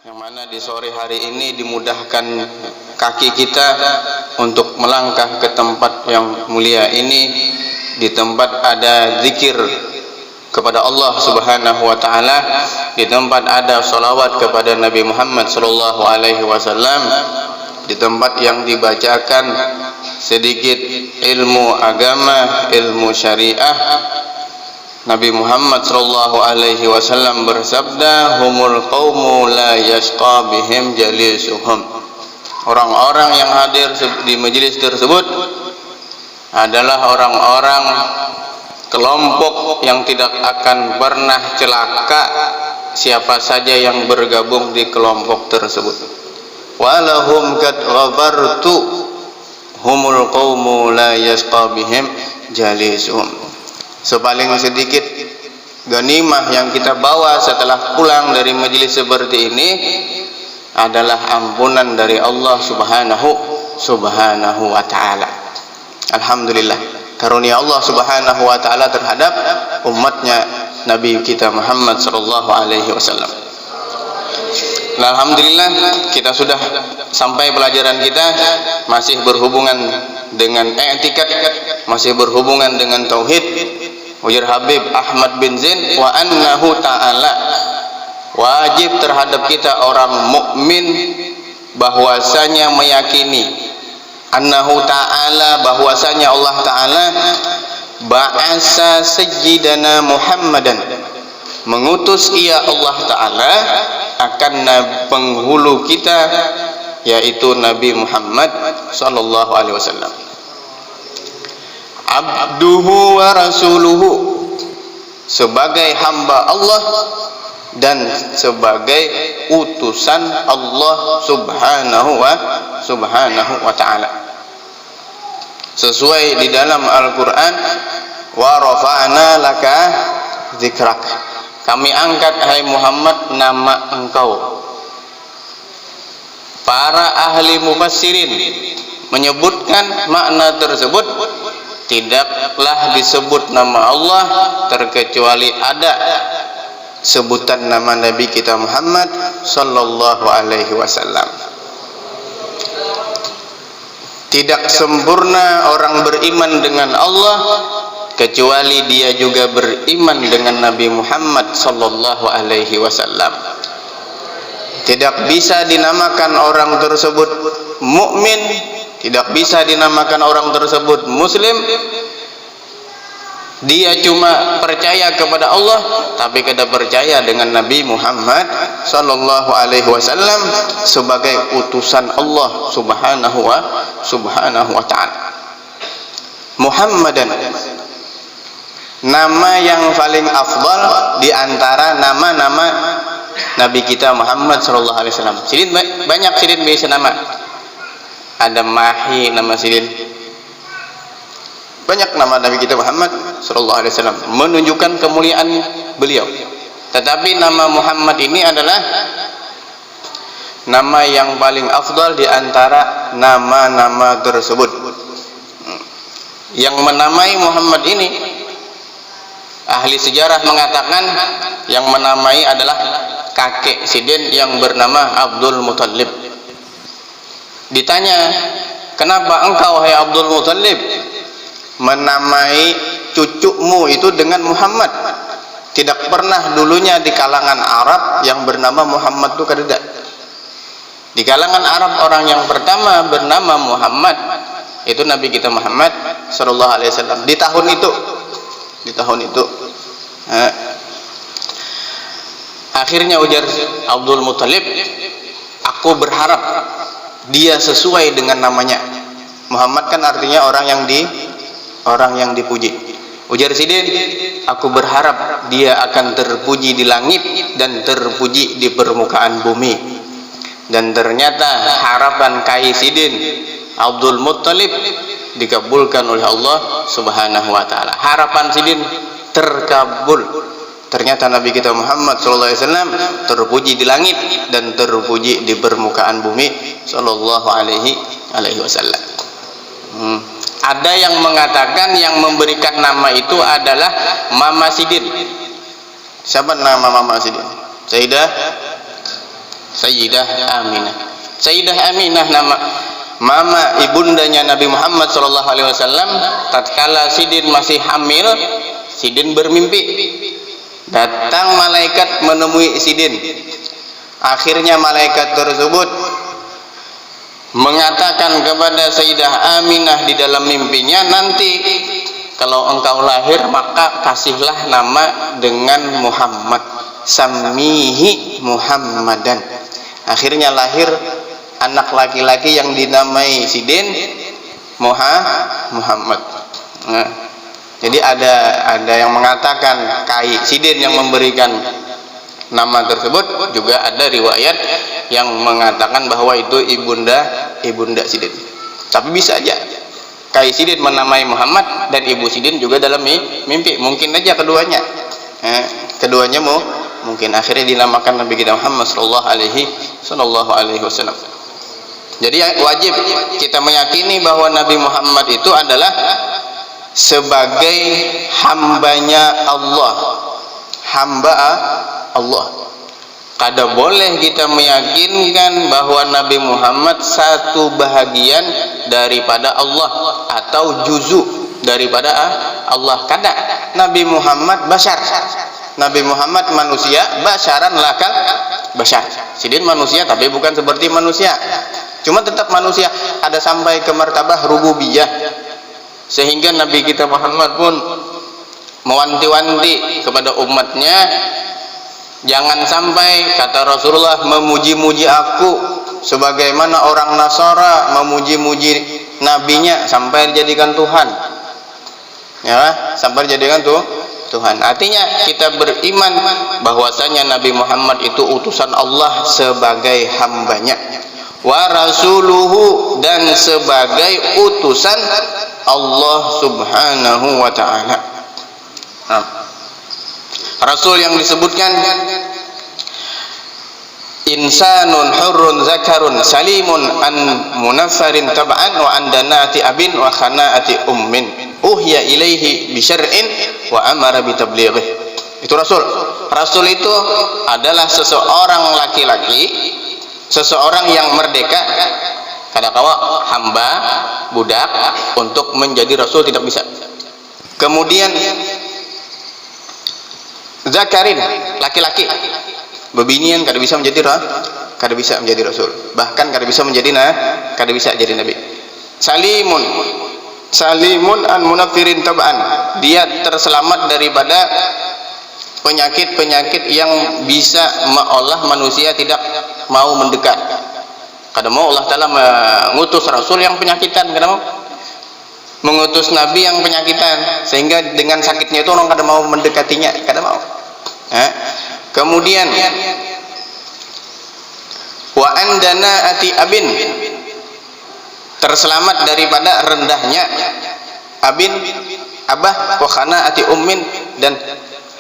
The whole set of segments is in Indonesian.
yang mana di sore hari ini dimudahkan kaki kita untuk melangkah ke tempat yang mulia ini, di tempat ada zikir kepada Allah Subhanahu wa taala, di tempat ada salawat kepada Nabi Muhammad sallallahu alaihi wasallam, di tempat yang dibacakan sedikit ilmu agama, ilmu syariah. Nabi Muhammad sallallahu alaihi wasallam bersabda, humul qaumu la yashqa bihim jalisuhum. Orang-orang yang hadir di majelis tersebut adalah orang-orang kelompok yang tidak akan pernah celaka siapa saja yang bergabung di kelompok tersebut. Walahum kad ghabartu humul qaumu la yashqa bihim jalisuhum. Sepaling sedikit ghanimah yang kita bawa setelah pulang dari majelis seperti ini adalah ampunan dari Allah Subhanahu wa taala. Alhamdulillah, karunia Allah Subhanahu wa taala terhadap umatnya Nabi kita Muhammad sallallahu alaihi wasallam. Nah, alhamdulillah kita sudah sampai pelajaran kita, masih berhubungan dengan i'tikad, masih berhubungan dengan tauhid. Ujar Habib Ahmad bin Zain, wa annahu ta'ala, wajib terhadap kita orang mukmin bahwasanya meyakini annahu ta'ala, bahwasanya Allah taala ba'asa sayyidana Muhammadan, mengutus ia Allah taala akan penghulu kita, yaitu Nabi Muhammad sallallahu alaihi wasallam, abduhu wa rasuluhu, sebagai hamba Allah dan sebagai utusan Allah subhanahu wa ta'ala, sesuai di dalam Al-Quran, wa rafa'na laka dzikrak, kami angkat hai Muhammad nama engkau. Para ahli mufassirin menyebutkan makna tersebut, tidaklah disebut nama Allah terkecuali ada sebutan nama Nabi kita Muhammad sallallahu alaihi wasallam. Tidak sempurna orang beriman dengan Allah kecuali dia juga beriman dengan Nabi Muhammad sallallahu alaihi wasallam. Tidak bisa dinamakan orang tersebut mukmin, tidak bisa dinamakan orang tersebut muslim. Dia cuma percaya kepada Allah tapi tidak percaya dengan Nabi Muhammad sallallahu alaihi wasallam sebagai utusan Allah subhanahu wa ta'ala. Muhammadan, nama yang paling afdal di antara nama-nama Nabi kita Muhammad sallallahu alaihi wasallam. Sidin banyak, sidin bisa nama. Ada Mahi, nama sidin. Banyak nama Nabi kita Muhammad sallallahu alaihi wasallam menunjukkan kemuliaan beliau. Tetapi nama Muhammad ini adalah nama yang paling afdal di antara nama-nama tersebut. Yang menamai Muhammad ini, ahli sejarah mengatakan yang menamai adalah kakek sidin yang bernama Abdul Muthalib. Ditanya, kenapa engkau hai Abdul Muthalib menamai cucumu itu dengan Muhammad? Tidak pernah dulunya di kalangan Arab yang bernama Muhammad itu kada. Di kalangan Arab orang yang pertama bernama Muhammad itu Nabi kita Muhammad sallallahu alaihi wasallam di tahun itu. Akhirnya ujar Abdul Muthalib, aku berharap dia sesuai dengan namanya. Muhammad kan artinya orang yang dipuji. Ujar sidin, aku berharap dia akan terpuji di langit dan terpuji di permukaan bumi. Dan ternyata harapan kai sidin Abdul Muthalib dikabulkan oleh Allah Subhanahu wa taala. Harapan sidin terkabul. Ternyata Nabi kita Muhammad sallallahu alaihi wasallam terpuji di langit dan terpuji di permukaan bumi sallallahu alaihi wasallam. Ada yang mengatakan yang memberikan nama itu adalah Mama Sidin. Siapa nama Mama Sidin? Sayyidah Sayyidah Aminah. Sayyidah Aminah nama mama ibundanya Nabi Muhammad sallallahu alaihi wasallam. Tatkala Sidin masih hamil, Sidin bermimpi. Datang malaikat menemui Sidin. Akhirnya malaikat tersebut mengatakan kepada Sayyidah Aminah di dalam mimpinya, nanti kalau engkau lahir maka kasihlah nama dengan Muhammad, samihi Muhammadan. Akhirnya lahir anak laki-laki yang dinamai Sidin Muhammad. Nah, jadi ada yang mengatakan Kai Sidin yang memberikan nama tersebut, juga ada riwayat yang mengatakan bahwa itu ibunda Sidin. Tapi bisa aja Kai Sidin menamai Muhammad dan ibu Sidin juga dalam mimpi. Mungkin aja keduanya. Keduanya mungkin akhirnya dinamakan Nabi kita Muhammad sallallahu alaihi wasallam. Jadi wajib kita meyakini bahwa Nabi Muhammad itu adalah sebagai hambanya Allah, hamba Allah. Kada boleh kita meyakinkan bahwa Nabi Muhammad satu bahagian daripada Allah atau juzu daripada Allah. Kada. Nabi Muhammad basyar. Nabi Muhammad manusia, basyaran lakal basyar. Sidin manusia tapi bukan seperti manusia. Cuma tetap manusia, ada sampai ke martabah rububiyah. Sehingga Nabi kita Muhammad pun mewanti-wanti kepada umatnya, jangan sampai, kata Rasulullah, memuji-muji aku sebagaimana orang Nasara memuji-muji nabinya sampai dijadikan Tuhan. Ya, sampai dijadikan Tuhan. Artinya kita beriman bahwasanya Nabi Muhammad itu utusan Allah sebagai hambanya, wa rasuluhu, dan sebagai utusan Allah subhanahu wa ta'ala. Rasul yang disebutkan insanun hurrun zakarun salimun an munaffarin tab'an wa an danati abin wa khana'ati ummin uhya ilaihi bisyar'in wa amara bitablighih. Itu Rasul. Rasul itu adalah seseorang laki-laki, seseorang yang merdeka, kadakawa hamba, budak, untuk menjadi Rasul tidak bisa. Kemudian zakarin, laki-laki, bebinian kada bisa menjadi Rasul, bahkan kada bisa menjadi kada bisa jadi Nabi. Salimun an munafirin tab'an, dia terselamat daripada penyakit-penyakit yang bisa meolah manusia tidak mau mendekat. Kada mau Allah Ta'ala mengutus Rasul yang penyakitan, kada mau mengutus Nabi yang penyakitan, sehingga dengan sakitnya itu orang kada mau mendekatinya, kada mau. Kemudian wa andana ati abin, terselamat daripada rendahnya abin, abah, wa khana ati ummin, dan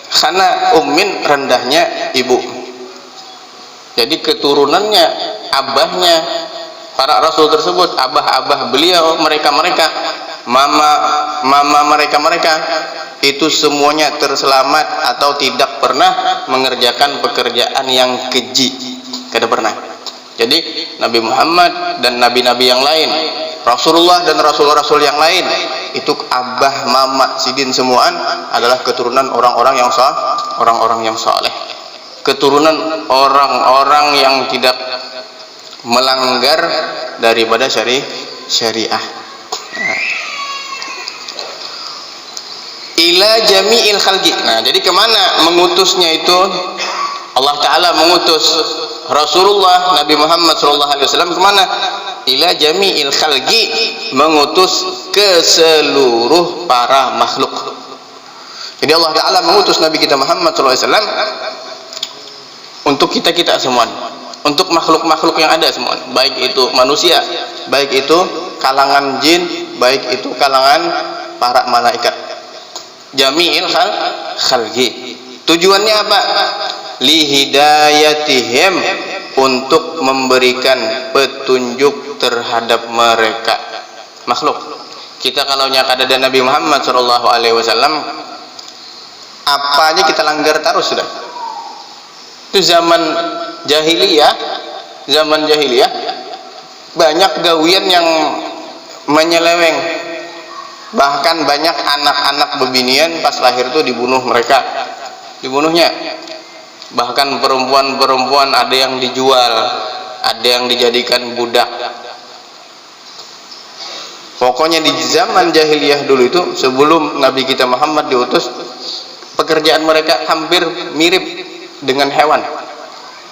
khana ummin rendahnya ibu. Jadi keturunannya, abahnya para rasul tersebut, abah-abah beliau, mereka mama mereka itu semuanya terselamat atau tidak pernah mengerjakan pekerjaan yang keji, kada pernah. Jadi Nabi Muhammad dan nabi-nabi yang lain, Rasulullah dan rasul-rasul yang lain, itu abah, mama, sidin semuaan adalah keturunan orang-orang yang saleh, keturunan orang-orang yang tidak melanggar daripada syariah. Ila jami'il khalqi. Nah, jadi kemana mengutusnya itu? Allah Ta'ala mengutus Rasulullah Nabi Muhammad SAW kemana? Ila jami'il khalqi, mengutus ke seluruh para makhluk. Jadi Allah Ta'ala mengutus Nabi kita Muhammad SAW untuk kita semua, untuk makhluk-makhluk yang ada semua, baik itu manusia, baik itu kalangan jin, baik itu kalangan para malaikat. Jami'il khalqi. Tujuannya apa? Lihidayatihim, untuk memberikan petunjuk terhadap mereka makhluk. Kita kalau nyakada ada Nabi Muhammad SAW, apa aja kita langgar terus sudah. Itu zaman jahiliyah zaman jahiliyah banyak gawian yang menyeleweng, bahkan banyak anak-anak bebinian pas lahir tuh dibunuhnya, bahkan perempuan-perempuan ada yang dijual, ada yang dijadikan budak. Pokoknya di zaman jahiliyah dulu itu, sebelum Nabi kita Muhammad diutus, pekerjaan mereka hampir mirip dengan hewan.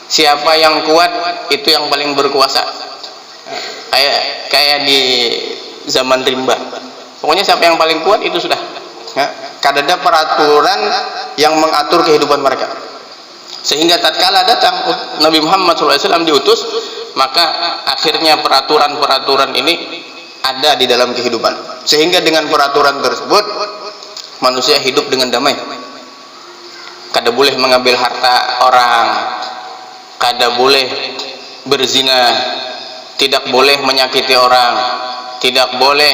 Siapa yang kuat itu yang paling berkuasa, kayak di zaman rimba. Pokoknya siapa yang paling kuat itu sudah. Kada ada peraturan yang mengatur kehidupan mereka. Sehingga tatkala datang Nabi Muhammad SAW diutus, maka akhirnya peraturan-peraturan ini ada di dalam kehidupan. Sehingga dengan peraturan tersebut manusia hidup dengan damai. Kada boleh mengambil harta orang, kada boleh berzina, tidak boleh menyakiti orang, tidak boleh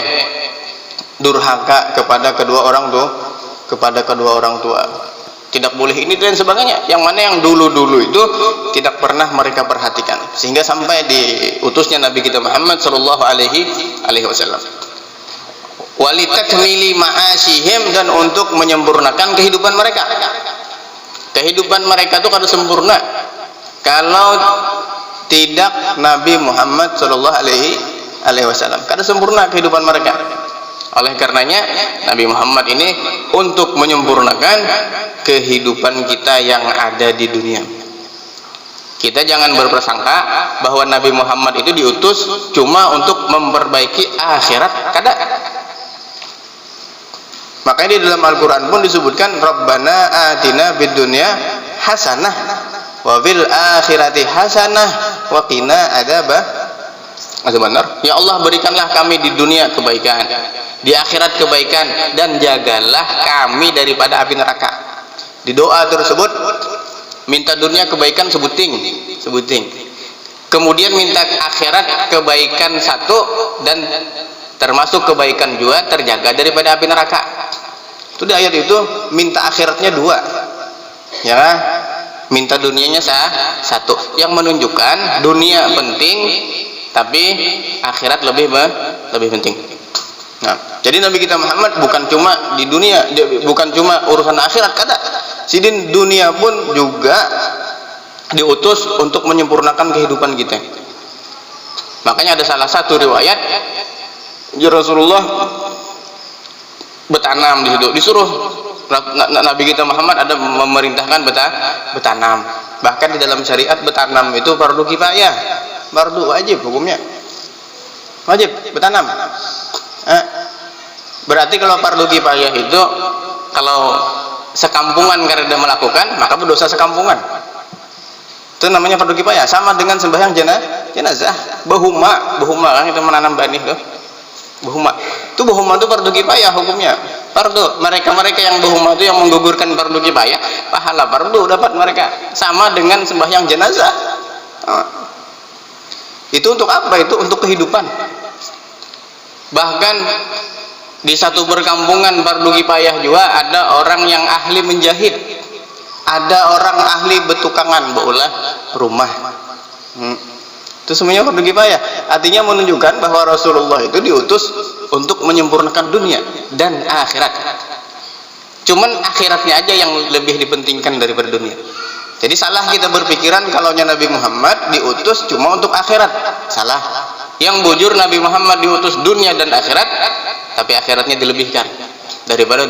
durhaka kepada kedua orang tua, tidak boleh ini dan sebagainya, yang mana yang dulu-dulu itu tidak pernah mereka perhatikan, sehingga sampai diutusnya Nabi kita Muhammad sallallahu alaihi wasallam. Walitakmili ma'asyihim, dan untuk menyempurnakan kehidupan mereka. Kehidupan mereka itu harus sempurna. Kalau tidak Nabi Muhammad sallallahu alaihi wasallam, kada sempurna kehidupan mereka. Oleh karenanya Nabi Muhammad ini untuk menyempurnakan kehidupan kita yang ada di dunia. Kita jangan berprasangka bahwa Nabi Muhammad itu diutus cuma untuk memperbaiki akhirat, kada. Makanya di dalam Al-Quran pun disebutkan Rabbana atina bid dunya hasanah wa fil akhirati hasanah wa qina adzabannar. Ya Allah, berikanlah kami di dunia kebaikan, di akhirat kebaikan, dan jagalah kami daripada api neraka. Di doa tersebut minta dunia kebaikan sebuting, kemudian minta akhirat kebaikan satu, dan termasuk kebaikan juga terjaga daripada api neraka. Itu di ayat itu minta akhiratnya dua, ya, minta dunianya satu, yang menunjukkan dunia penting tapi akhirat lebih penting. Nah, jadi Nabi kita Muhammad bukan cuma di dunia, bukan cuma urusan akhirat, kada. Di dunia pun juga diutus untuk menyempurnakan kehidupan kita. Makanya ada salah satu riwayat Rasulullah bertanam di situ, disuruh Nabi kita Muhammad ada memerintahkan bertanam. Bahkan di dalam syariat bertanam itu fardu kifayah, fardu wajib hukumnya, wajib bertanam. Berarti kalau fardu kifayah itu kalau sekampungan karena melakukan, maka berdosa sekampungan. Itu namanya fardu kifayah. Sama dengan sembahyang jenazah, bahuma kan itu menanam benih tuh. Bahuma itu fardu kifayah hukumnya. Fardu. Mereka yang bahuma itu yang menggugurkan fardu kifayah, pahala fardu dapat mereka. Sama dengan sembahyang jenazah. Itu untuk apa? Itu untuk kehidupan. Bahkan di satu perkampungan fardu kifayah juga ada orang yang ahli menjahit, ada orang ahli betukangan, baulah rumah. Itu semuanya fardu kifayah. Artinya menunjukkan bahwa Rasulullah itu diutus untuk menyempurnakan dunia dan akhirat. Cuman akhiratnya aja yang lebih dipentingkan daripada dunia. Jadi salah kita berpikiran kalau Nabi Muhammad diutus cuma untuk akhirat. Salah. Yang bujur Nabi Muhammad diutus dunia dan akhirat, tapi akhiratnya dilebihkan daripada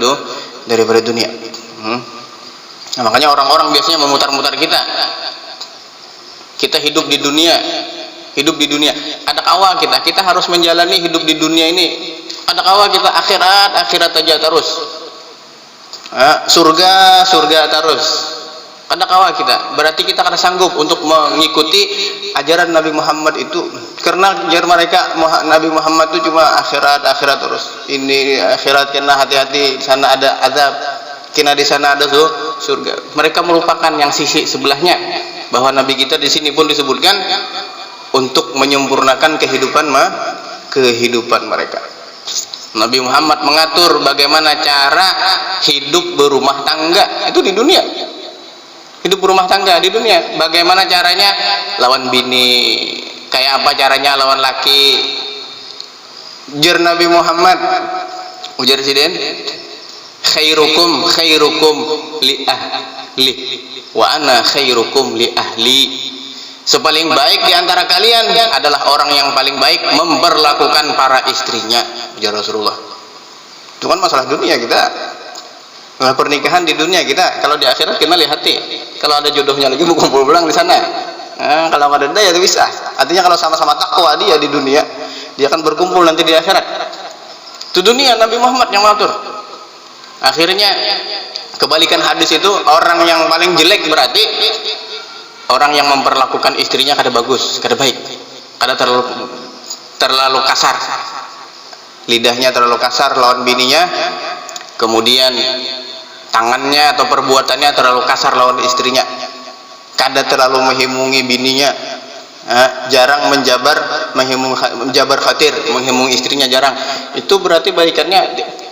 dunia. Nah, makanya orang-orang biasanya memutar-mutar kita hidup di dunia. Ada kawal kita harus menjalani hidup di dunia ini. Ada kawal kita akhirat aja terus. Surga terus. Ada kawal kita. Berarti kita kada sanggup untuk mengikuti ajaran Nabi Muhammad itu, karena ajar mereka Nabi Muhammad itu cuma akhirat terus. Ini akhirat kena hati-hati, sana ada azab, kena di sana ada surga. Mereka merupakan yang sisi sebelahnya, bahwa Nabi kita di sini pun disebutkan untuk menyempurnakan kehidupan mereka. Nabi Muhammad mengatur bagaimana cara hidup berumah tangga itu di dunia. hidup berumah tangga di dunia. Bagaimana caranya lawan bini, kayak apa caranya lawan laki. Ujar Nabi Muhammad, ujar Siden, khairukum li ahli wa ana khairukum li ahli. Sepaling baik di antara kalian adalah orang yang paling baik memperlakukan para istrinya, ujar Rasulullah. Itu kan masalah dunia kita. Nah, pernikahan di dunia kita, kalau di akhirat kita lihati. Kalau ada jodohnya lagi mau kumpul pulang di sana. Nah, kalau nggak ada ya bisa. Artinya kalau sama-sama takwa dia di dunia, dia akan berkumpul nanti di akhirat. Itu dunia Nabi Muhammad yang mengatur. Akhirnya kebalikan hadis itu, orang yang paling jelek berarti orang yang memperlakukan istrinya kada bagus, kada baik, kada terlalu kasar. Lidahnya terlalu kasar lawan bininya, kemudian tangannya atau perbuatannya terlalu kasar lawan istrinya, kada terlalu menghimungi bininya, jarang menjabar khatir, menghimungi istrinya jarang. Itu berarti baikannya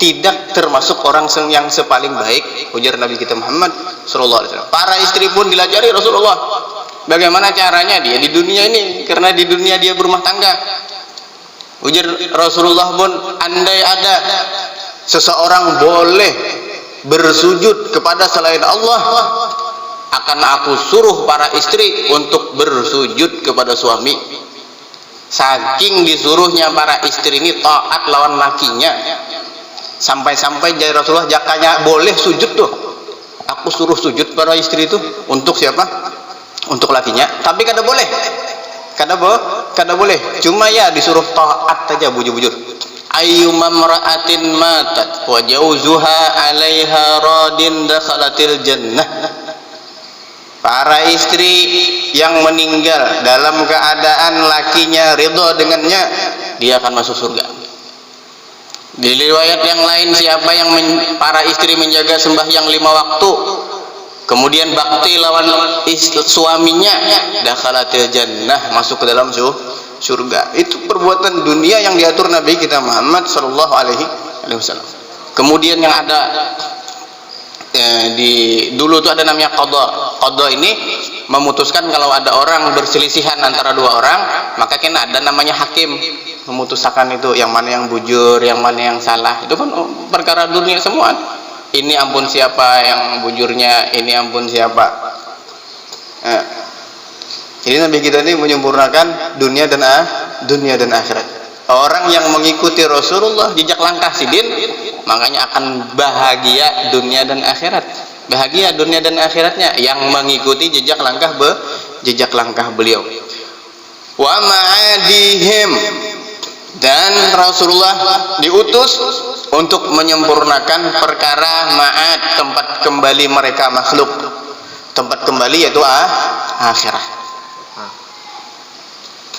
tidak termasuk orang yang sepaling baik, ujar Nabi kita Muhammad sallallahu alaihi wasallam. Para istri pun dilajari Rasulullah bagaimana caranya dia di dunia ini, karena di dunia dia berumah tangga. Ujar Rasulullah pun, andai ada seseorang boleh bersujud kepada selain Allah, akan aku suruh para istri untuk bersujud kepada suami. Saking disuruhnya para istri ini taat lawan lakinya, sampai-sampai jadi Rasulullah jakanya boleh sujud tuh, aku suruh sujud para istri itu untuk siapa? Untuk lakinya. Tapi kada boleh, kada boleh, cuma ya disuruh taat aja, bujur-bujur. Ayyuma mra'atin matat wa jauzuha 'alaiha radin dakhalatil jannah. Para istri yang meninggal dalam keadaan lakinya ridha dengannya, dia akan masuk surga. Di riwayat yang lain, siapa yang para istri menjaga sembahyang 5 waktu, kemudian bakti lawan suaminya, dakhalatil jannah, masuk ke dalam surga. Itu perbuatan dunia yang diatur Nabi kita Muhammad sallallahu alaihi wasallam. Kemudian yang ada dulu tuh ada namanya qada ini memutuskan kalau ada orang berselisihan antara dua orang, maka kan ada namanya hakim memutuskan itu yang mana yang bujur, yang mana yang salah. Itu kan perkara dunia semua. Ini ampun siapa yang bujurnya, ini ampun siapa. Jadi Nabi kita ini menyempurnakan dunia dan akhirat. Orang yang mengikuti Rasulullah jejak langkah sidin, makanya akan bahagia dunia dan akhirat. Bahagia dunia dan akhiratnya yang mengikuti jejak langkah beliau. Wa ma'adihim, dan Rasulullah diutus untuk menyempurnakan perkara ma'ad, tempat kembali mereka makhluk. Tempat kembali yaitu akhirat.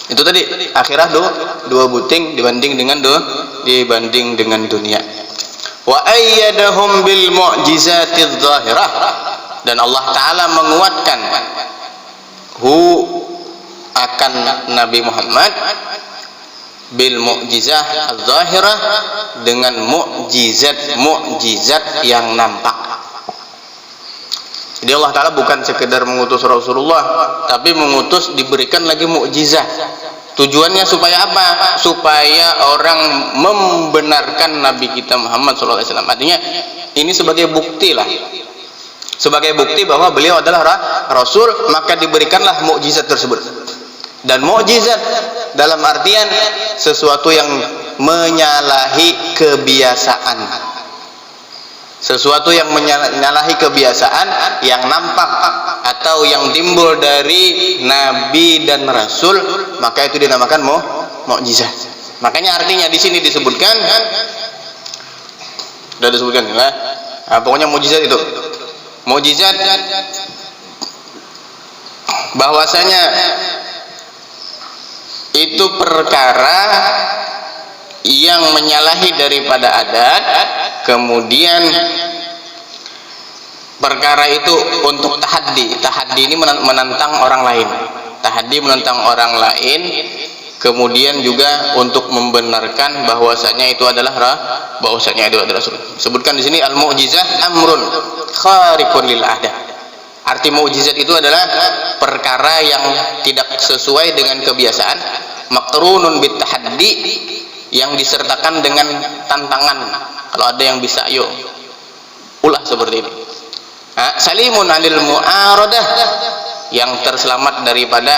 Itu tadi akhirat dua buting dibanding dengan dunia. Wa ayyadahum bil mu'jizatiz zahirah, dan Allah taala menguatkan akan Nabi Muhammad bil mu'jizah az-zahirah, dengan mukjizat yang nampak. Jadi Allah Ta'ala bukan sekedar mengutus Rasulullah, tapi mengutus diberikan lagi mukjizat. Tujuannya supaya apa? Supaya orang membenarkan Nabi kita Muhammad SAW. Artinya ini sebagai bukti lah, sebagai bukti bahwa beliau adalah Rasul, maka diberikanlah mukjizat tersebut. Dan mukjizat dalam artian sesuatu yang menyalahi kebiasaan. Sesuatu yang menyalahi kebiasaan yang nampak atau yang timbul dari Nabi dan Rasul, maka itu dinamakan mukjizat. Makanya artinya di sini disebutkan, sudah disebutkan ya. Pokoknya mukjizat itu, mukjizat bahwasanya itu perkara yang menyalahi daripada adat, kemudian perkara itu untuk tahaddi ini menantang orang lain, kemudian juga untuk membenarkan bahwasanya itu adalah Rasul. Sebutkan di sini al-mu'jizah amrun khariqun lil adat. Arti mukjizat itu adalah perkara yang tidak sesuai dengan kebiasaan, maqrunun bitahaddi, yang disertakan dengan tantangan. Kalau ada yang bisa, ayo ulah seperti ini. Salimun anil mu'aradah, yang terselamat daripada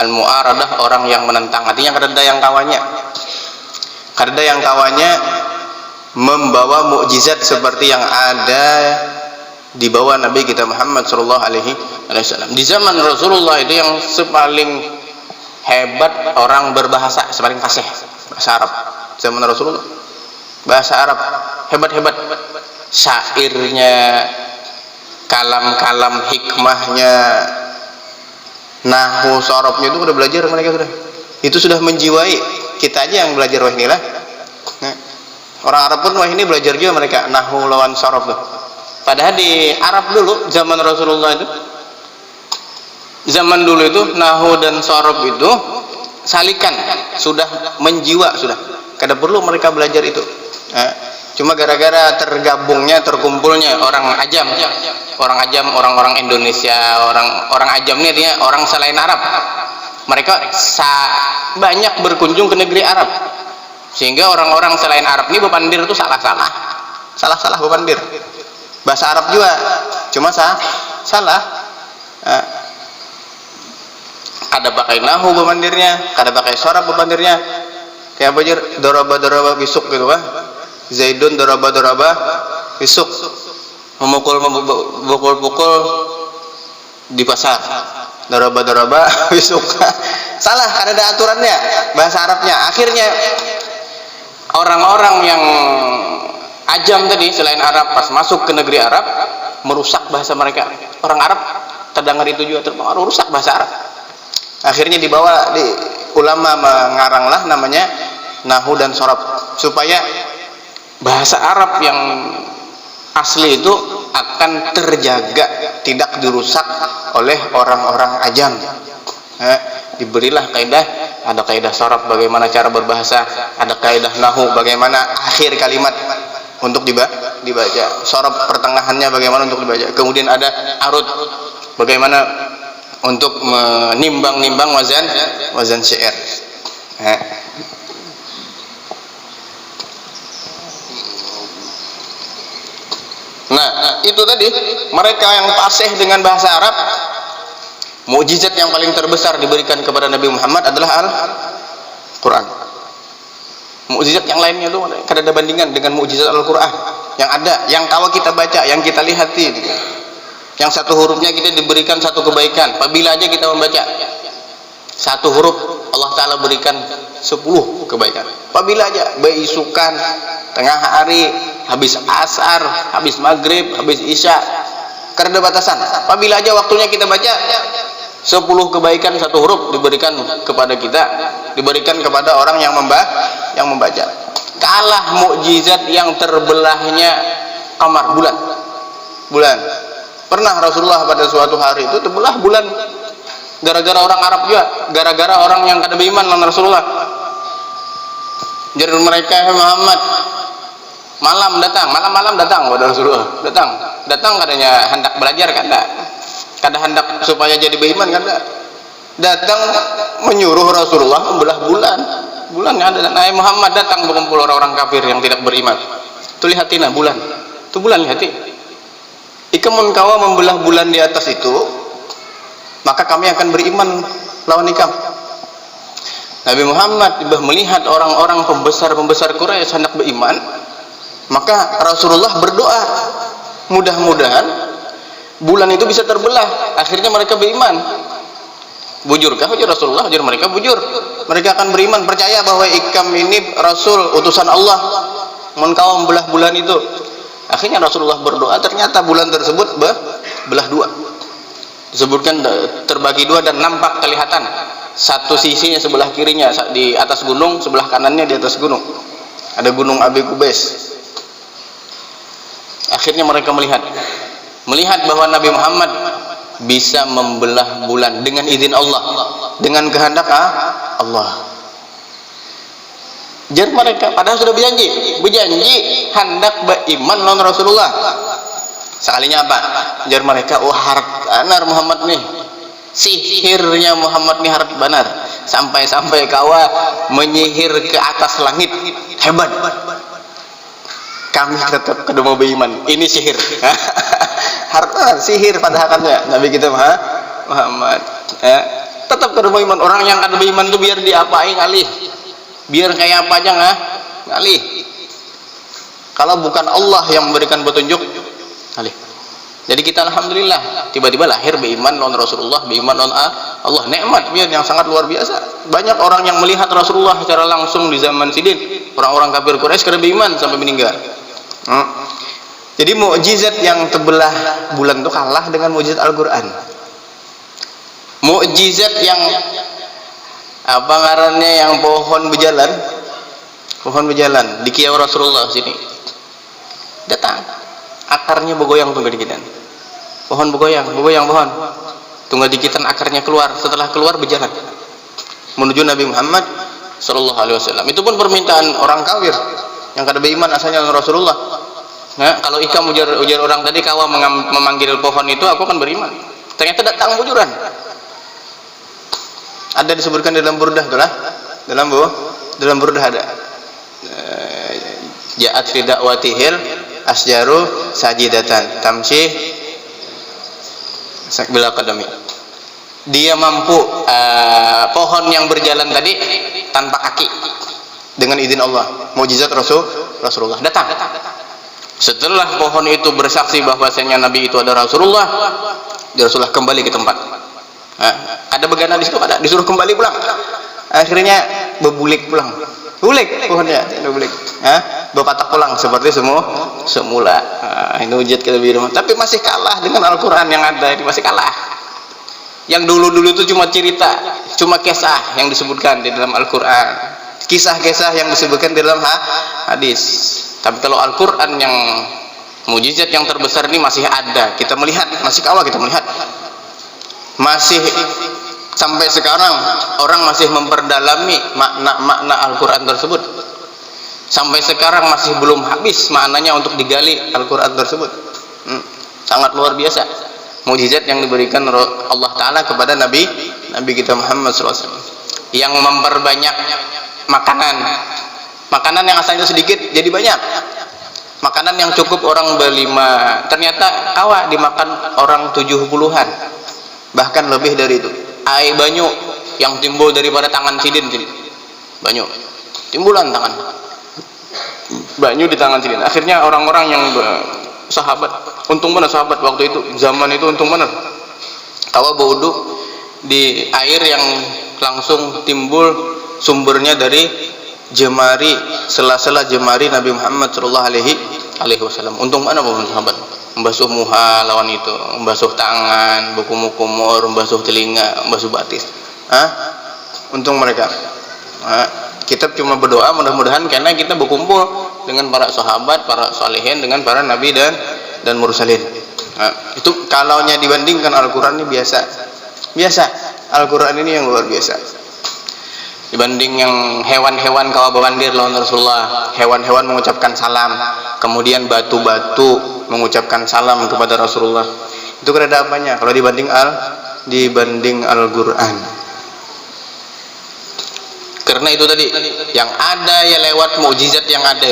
al-mu'aradah, orang yang menentang. Artinya kada yang kawannya, kada yang kawannya membawa mukjizat seperti yang ada di bawah Nabi kita Muhammad sallallahu alaihi wasallam. Di zaman Rasulullah itu yang paling hebat orang berbahasa, paling fasih bahasa Arab. Zaman Rasulullah bahasa Arab hebat-hebat, syairnya, kalam-kalam hikmahnya, nahwu, sorobnya itu udah belajar mereka sudah. Itu sudah menjiwai. Kita aja yang belajar wah inilah. Nah, orang Arab pun wah ini belajar juga mereka nahwu lawan sorob tuh. Padahal di Arab dulu zaman Rasulullah itu, zaman dulu itu nahwu dan sorob itu salikan, sudah menjiwa sudah. Kada perlu mereka belajar itu. Cuma gara-gara tergabungnya, terkumpulnya orang ajam, orang-orang Indonesia, orang ajam ini artinya orang selain Arab. Mereka banyak berkunjung ke negeri Arab, sehingga orang-orang selain Arab ini bepandir itu salah bepandir. Bahasa Arab juga, cuma salah. Kada pakai nahu bepandirnya, kada pakai sorab bepandirnya. Kayak belajar doraba bisuk gitu kan. Zaidun doraba bisuk, memukul di pasar. Doraba bisuk. Salah, kada ada aturannya bahasa Arabnya. Akhirnya orang-orang yang ajam tadi selain Arab pas masuk ke negeri Arab merusak bahasa mereka. Orang Arab terdengar itu juga terpengaruh, rusak bahasa Arab. Akhirnya dibawa di ulama mengaranglah namanya nahwu dan sorab, supaya bahasa Arab yang asli itu akan terjaga, tidak dirusak oleh orang-orang ajam. Diberilah kaidah, ada kaidah sorab bagaimana cara berbahasa, ada kaidah nahwu bagaimana akhir kalimat untuk dibaca, sorab pertengahannya bagaimana untuk dibaca, kemudian ada arud bagaimana untuk menimbang wazan syair. Nah, itu tadi mereka yang fasih dengan bahasa Arab. Mukjizat yang paling terbesar diberikan kepada Nabi Muhammad adalah Al-Quran. Mukjizat yang lainnya itu kada ada bandingan dengan mukjizat Al-Quran yang ada, yang kalau kita baca, yang kita lihati, yang satu hurufnya kita diberikan satu kebaikan. Apabila aja kita membaca satu huruf, Allah Ta'ala berikan 10 kebaikan. Apabila aja beisukan, tengah hari, habis asar, habis maghrib, habis isya, karena batasan. Apabila aja waktunya kita baca 10 kebaikan, satu huruf diberikan kepada kita, diberikan kepada orang yang membaca. Kalah mukjizat yang terbelahnya kamar, bulan. Pernah Rasulullah pada suatu hari itu terbelah bulan, gara-gara orang Arab juga, gara-gara orang yang kada beriman dengan Rasulullah. Jadi mereka, Muhammad, malam datang kepada Rasulullah, datang katanya hendak belajar, kada hendak supaya jadi beriman, datang menyuruh Rasulullah membelah bulan yang ada. Nabi Muhammad datang berkumpul orang-orang kafir yang tidak beriman. Itu lihatina bulan, itu bulan lihati. Ikamun kawa membelah bulan di atas itu, maka kami akan beriman lawan ikam. Nabi Muhammad melihat orang-orang pembesar Quraisy hendak beriman, maka Rasulullah berdoa, mudah-mudahan bulan itu bisa terbelah, akhirnya mereka beriman. Bujurkah ujar Rasulullah? Ujar mereka, bujur. Mereka akan beriman, percaya bahwa ikam ini Rasul, utusan Allah, engkau membelah bulan itu. Akhirnya Rasulullah berdoa, ternyata bulan tersebut belah dua. Disebutkan terbagi dua dan nampak kelihatan. Satu sisinya sebelah kirinya di atas gunung, sebelah kanannya di atas gunung. Ada gunung Abi Kubais. Akhirnya mereka melihat bahwa Nabi Muhammad bisa membelah bulan dengan izin Allah, dengan kehendak Allah. Jadi mereka padahal sudah berjanji hendak beriman lawan Rasulullah. Sekalinya apa? Jar mereka, oh harap benar Muhammad nih, sihirnya Muhammad nih harap benar, sampai-sampai kawa menyihir ke atas langit, hebat. Kami tetap kedua mau beriman, ini sihir. Harta sihir pada hakikatnya Nabi kita Muhammad. Tetap kedua mau iman. Orang yang kada beriman tuh biar diapain ngalih, biar kayak apa aja ngalih. Kalau bukan Allah yang memberikan petunjuk, ngalih. Jadi kita alhamdulillah tiba-tiba lahir beriman non Rasulullah, beriman non Allah, nikmat biar yang sangat luar biasa. Banyak orang yang melihat Rasulullah secara langsung di zaman Sidin, orang-orang kafir Quraisy kada beriman sampai meninggal. Jadi mukjizat yang terbelah bulan itu kalah dengan mukjizat Al-Qur'an. Mukjizat yang apa ngarannya, yang pohon berjalan di kiau Rasulullah sini. Datang akarnya bergoyang tunggu dikitan. Pohon bergoyang pohon. Tunggu dikitan akarnya keluar, setelah keluar berjalan menuju Nabi Muhammad sallallahu alaihi wasallam. Itu pun permintaan orang kafir yang kada beriman asalnya Rasulullah. Nah, kalau ikam ujar orang tadi kawa memanggil pohon itu, aku akan beriman. Ternyata datang bujuran. Ada disebutkan dalam Burdah itulah. Dalam Burdah ada. Ja'at fi da'watihil asjaru sajidatan tamshi bila qadami. Dia mampu pohon yang berjalan tadi tanpa kaki dengan izin Allah. Mukjizat Rasulullah datang. Setelah pohon itu bersaksi bahwasanya Nabi itu ada Rasulullah kembali ke tempat. Ada begana di situ, ada disuruh kembali pulang. Akhirnya bebulik pulang. Bulik pohonnya, bulik. Berpatak pulang seperti semula. Ini wujud kita biru. Tapi masih kalah dengan Al-Qur'an yang ada, ini masih kalah. Yang dulu-dulu itu cuma cerita, cuma kisah yang disebutkan di dalam Al-Qur'an. Kisah-kisah yang disebutkan di dalam hadis. Tapi kalau Al-Qur'an yang mukjizat yang terbesar ini masih ada, kita melihat, masih kawal kita melihat. Masih sampai sekarang orang masih memperdalami makna-makna Al-Qur'an tersebut. Sampai sekarang masih belum habis maknanya untuk digali Al-Qur'an tersebut. Sangat luar biasa mukjizat yang diberikan Allah Ta'ala kepada Nabi kita Muhammad SAW, yang memperbanyak makanan yang asalnya sedikit jadi banyak. Makanan yang cukup orang berlima ternyata awak dimakan orang 70-an, bahkan lebih dari itu. Air banyu yang timbul daripada tangan Sidin, banyu timbulan tangan banyu di tangan Sidin. Akhirnya orang-orang yang sahabat, untung benar sahabat waktu itu, zaman itu untung benar, tawa berwudu di air yang langsung timbul sumbernya dari jemari, sela-sela jemari Nabi Muhammad sallallahu alaihi wasallam. Untung mana pun sahabat membasuh muha lawan itu, membasuh tangan, kumur, membasuh telinga, membasuh batis. Untung mereka. Kita cuma berdoa mudah-mudahan karena kita berkumpul dengan para sahabat, para salihin, dengan para nabi dan mursalin. Itu kalaunya dibandingkan Al-Qur'an ini biasa. Al-Qur'an ini yang luar biasa. Dibanding yang hewan-hewan kau bawandir lawan Rasulullah, hewan-hewan mengucapkan salam, kemudian batu-batu mengucapkan salam kepada Rasulullah. Itu ada apanya kalau dibanding Al-Qur'an. Karena itu tadi yang ada ya lewat mukjizat yang ada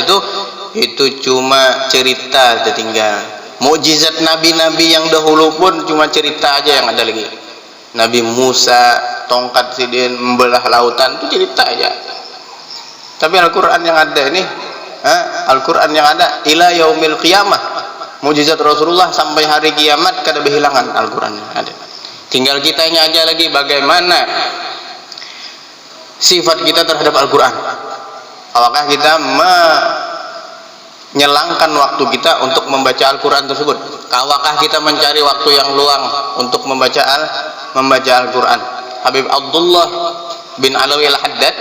itu cuma cerita tertinggal. Mukjizat nabi-nabi yang dahulu pun cuma cerita aja yang ada lagi. Nabi Musa tongkat Sidin membelah lautan itu cerita aja. Tapi Al-Qur'an yang ada ini, Al-Qur'an yang ada ila yaumil qiyamah, mukjizat Rasulullah sampai hari kiamat kada berhilangan Al-Qur'an ada. Tinggal kitanya aja lagi bagaimana sifat kita terhadap Al-Qur'an. Apakah kita menyelangkan waktu kita untuk membaca Al-Qur'an tersebut? Apakah kita mencari waktu yang luang untuk membaca Al-Qur'an? Habib Abdullah bin Alawi Al-Haddad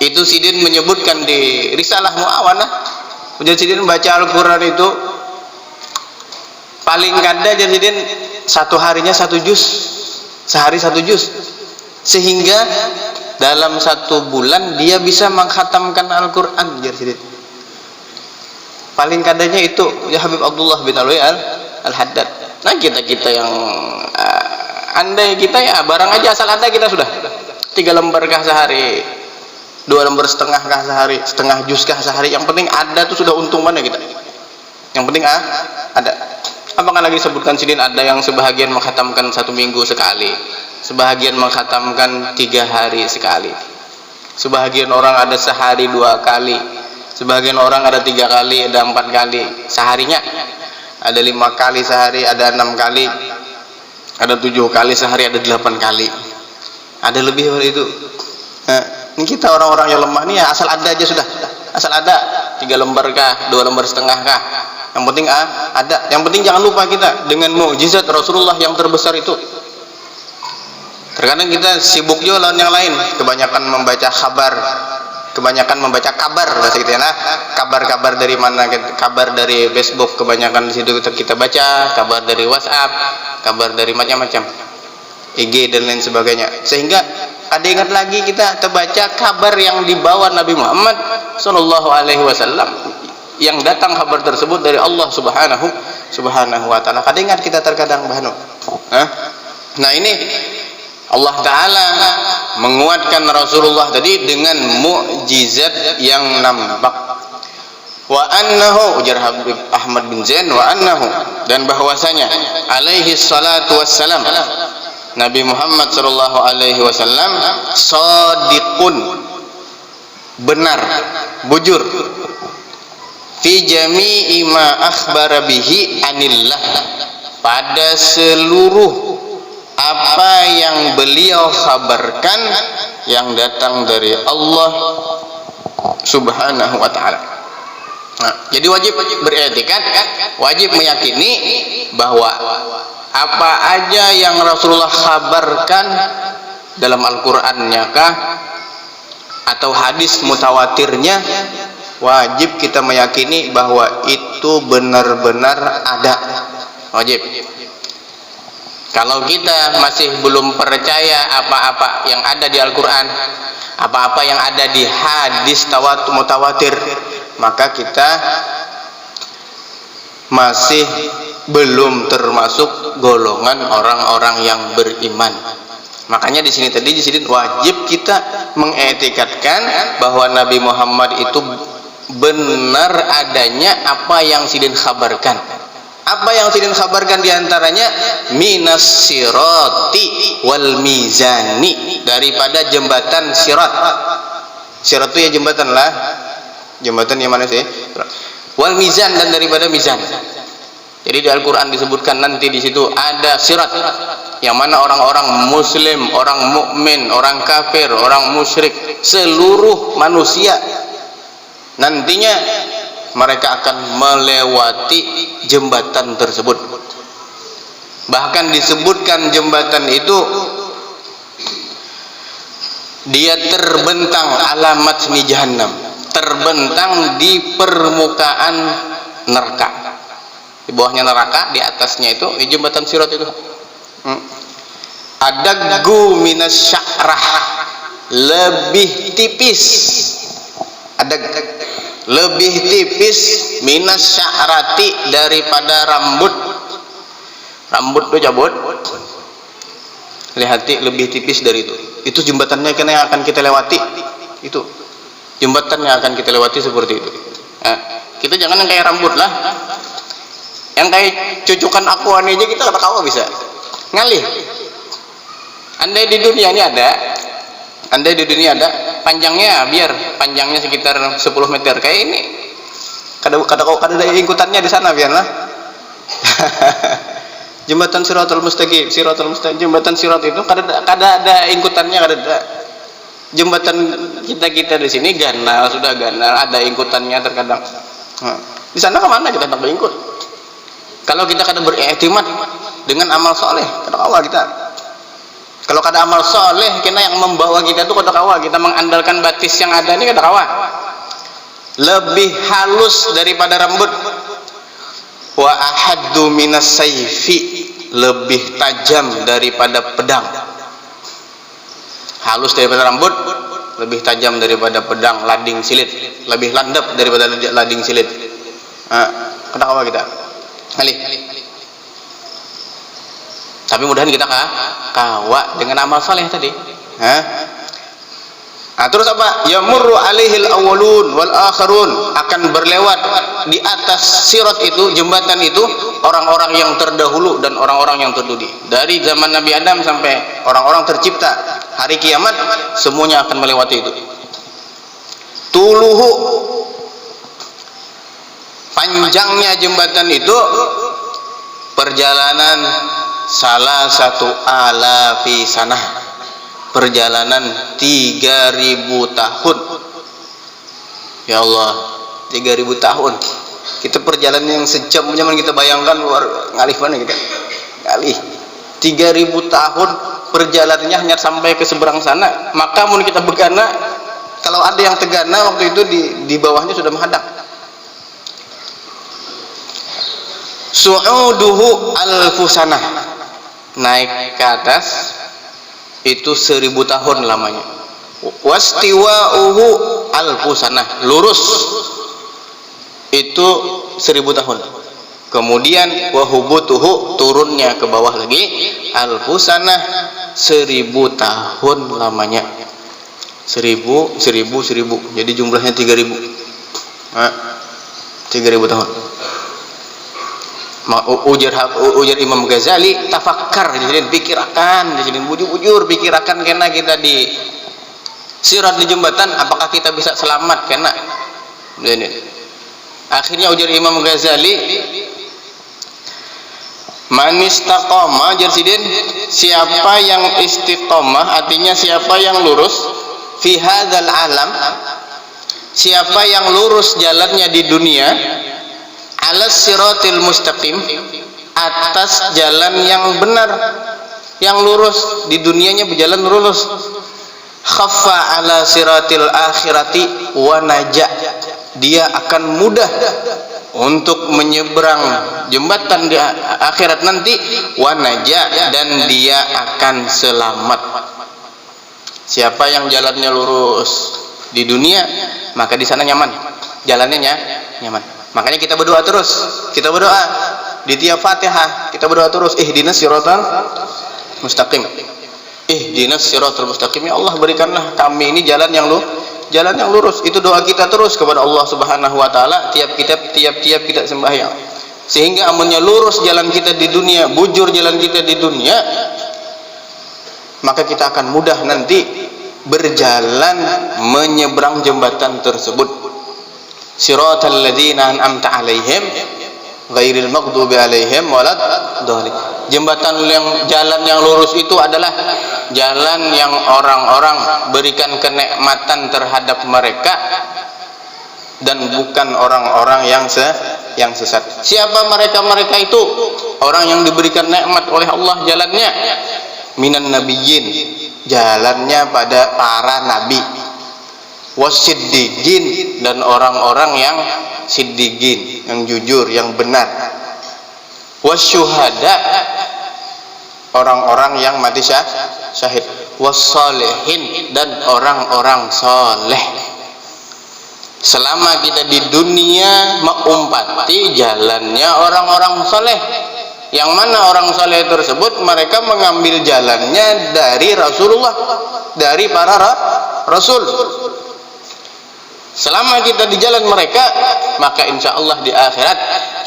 itu Sidin menyebutkan di Risalah Mu'awanah, ujar Sidin baca Al-Qur'an itu paling kada jadi Sidin satu harinya 1 juz, sehari 1 juz, sehingga dalam 1 bulan dia bisa mengkhatamkan Al-Qur'an, ujar Sidin. paling kadanya itu ya Habib Abdullah bin Alwi al-Haddad. Nah kita yang andai kita ya barang aja asal ada kita sudah 3 lembar kah sehari, 2 lembar setengah kah sehari, setengah juz kah sehari, yang penting ada tuh sudah untung mana kita. Yang penting ada. Apakah lagi sebutkan sidin ada yang sebahagian mengkhatamkan 1 minggu sekali, sebahagian mengkhatamkan 3 hari sekali, sebahagian orang ada sehari 2 kali, sebagian orang ada 3 kali, ada 4 kali seharinya, ada 5 kali sehari, ada 6 kali, ada 7 kali sehari, ada 8 kali, ada lebih dari itu. Nah, ini kita orang-orang yang lemah nih ya asal ada aja sudah, asal ada 3 lembar kah, 2 lembar setengah kah, yang penting ada. Yang penting jangan lupa kita dengan mukjizat Rasulullah yang terbesar itu. Terkadang kita sibuk juga lawan yang lain, kebanyakan membaca kabar, kebanyakan membaca kabar bahasa kita ya. Nah, kabar-kabar dari mana? Kabar dari Facebook kebanyakan di situ kita baca, kabar dari WhatsApp, kabar dari macam-macam, IG dan lain sebagainya. Sehingga ada ingat lagi kita terbaca kabar yang dibawa Nabi Muhammad sallallahu alaihi wasallam, yang datang kabar tersebut dari Allah subhanahu wa ta'ala. Kada ingat kita terkadang bahanu. Nah ini Allah Ta'ala menguatkan Rasulullah tadi dengan mukjizat yang nampak. Wa annahu, ujar Habib Ahmad bin Zain, wa annahu, dan bahwasanya alaihi salatu wassalam, Nabi Muhammad sallallahu alaihi wasallam shadiqun, benar, bujur, fi jami'i ma akhbara bihi anillah, pada seluruh apa yang beliau kabarkan yang datang dari Allah subhanahu wa ta'ala. Nah, jadi wajib beriktikad, wajib meyakini bahwa apa aja yang Rasulullah kabarkan dalam Al-Qur'annya kah atau hadis mutawatirnya, wajib kita meyakini bahwa itu benar-benar ada. Wajib. Kalau kita masih belum percaya apa-apa yang ada di Al-Quran, apa-apa yang ada di hadis mutawatir, maka kita masih belum termasuk golongan orang-orang yang beriman. Makanya di sini wajib kita mengiktikadkan bahwa Nabi Muhammad itu benar adanya apa yang sidin khabarkan. Apa yang sidin khabarkan diantaranya minas sirati wal mizani, daripada jembatan sirat. Sirat itu ya jembatan lah, jembatan yang mana sih? Wal mizan, dan daripada mizan. Jadi di Al-Quran disebutkan nanti di situ ada sirat, yang mana orang-orang muslim, orang mukmin, orang kafir, orang musyrik, seluruh manusia nantinya mereka akan melewati jembatan tersebut. Bahkan disebutkan jembatan itu dia terbentang alamat semi jahannam, terbentang di permukaan neraka. Di bawahnya neraka, di atasnya itu di jembatan sirat itu. Adaggu minas sya'rah, lebih tipis. Lebih tipis minas sya'rati, daripada rambut. Rambut tuh cabut, lihati lebih tipis dari itu. Itu jembatannya yang akan kita lewati. Itu jembatannya akan kita lewati seperti itu. Nah, kita jangan yang kayak rambut lah, yang kayak cucukan akuan aja kita kata kawa bisa ngalih. Andai di dunia ini ada, panjangnya biar panjangnya sekitar 10 meter kayak ini, kada ada ingkutannya di sana biarlah. Jembatan Siratul Mustaqim, jembatan sirat itu kada ada ingkutannya, kada ada. Jembatan kita di sini sudah ganal, ada ingkutannya terkadang. Nah, di sana kemana kita tak beringkut? Kalau kita kada beriktimat dengan amal soleh, kada kawa kita. Kalau kada amal soleh, kena yang membawa kita tuh kada kawa. Kita mengandalkan batis yang ada ini kada kawa. Lebih halus daripada rambut. Wa ahaddu minas sayfi, lebih tajam daripada pedang. Halus daripada rambut, lebih tajam daripada pedang lading silit, lebih landap daripada lading silit. Kenapa kita? Alih. Tapi mudahan kita kawa dengan amal saleh tadi. Terus apa? Yamurru alaihil awwalun wal akharun, akan berlewat di atas sirat itu, jembatan itu, orang-orang yang terdahulu dan orang-orang yang terdahulu. Dari zaman Nabi Adam sampai orang-orang tercipta, hari kiamat semuanya akan melewati itu. Tuluhu, panjangnya jembatan itu perjalanan salah satu alafi sanah, perjalanan 3000 tahun. Ya Allah, 3000 tahun. Kita perjalanan yang sejam zaman kita bayangkan, luar ngalih mana kita. Ngalih. 3000 tahun perjalanannya hanya sampai ke seberang sana. Maka mun kita begana, kalau ada yang tegana waktu itu di bawahnya sudah menghadap. Su'uduhu alfusanah, naik ke atas itu 1000 tahun lamanya. Wastiwa'uhu alfusanah, lurus itu 1000 tahun. Kemudian wahubutuhu, turunnya ke bawah lagi, alfusanah 1000 tahun lamanya. 1000, jadi jumlahnya 3000. 3000 tahun. Ujar Imam Ghazali, tafakkar, jadi pikirakan, jadi bujur pikirakan kena kita di sirat di jembatan, apakah kita bisa selamat kena. Akhirnya ujar Imam Ghazali, man istaqama, jadi siapa yang istiqomah, artinya siapa yang lurus, fi hadzal alam, siapa yang lurus jalannya di dunia, alas siratil mustaqim, atas jalan yang benar, yang lurus, di dunianya berjalan lurus. Khaffa ala siratil akhirati wa naja, dia akan mudah untuk menyeberang jembatan di akhirat nanti, wa naja, dan dia akan selamat. Siapa yang jalannya lurus di dunia, maka di sana nyaman, jalannya nyaman. Makanya kita berdoa terus, kita berdoa di tiap Fatihah, kita berdoa terus, ihdinas siratal mustaqim, ihdinas siratal mustaqim, ya Allah berikanlah kami ini jalan yang lurus. Itu doa kita terus kepada Allah Subhanahu wa taala tiap kita sembahyang, sehingga amunnya lurus jalan kita di dunia, bujur jalan kita di dunia, maka kita akan mudah nanti berjalan menyeberang jembatan tersebut. Siratal ladzina an'amta 'alaihim ghairil maghdubi 'alaihim waladdallin. Jembatan jalan yang lurus itu adalah jalan yang orang-orang berikan kenikmatan terhadap mereka, dan bukan orang-orang yang sesat. Siapa mereka itu? Orang yang diberikan nikmat oleh Allah jalannya, minan nabiyyin, jalannya pada para nabi, wasiddiqin, dan orang-orang yang siddiqin, yang jujur, yang benar, wasyuhada, orang-orang yang mati syahid, wassalihin, dan orang-orang soleh. Selama kita di dunia mengumpati jalannya orang-orang soleh, yang mana orang soleh tersebut mereka mengambil jalannya dari Rasulullah, dari para rasul. Selama kita di jalan mereka, maka insya Allah di akhirat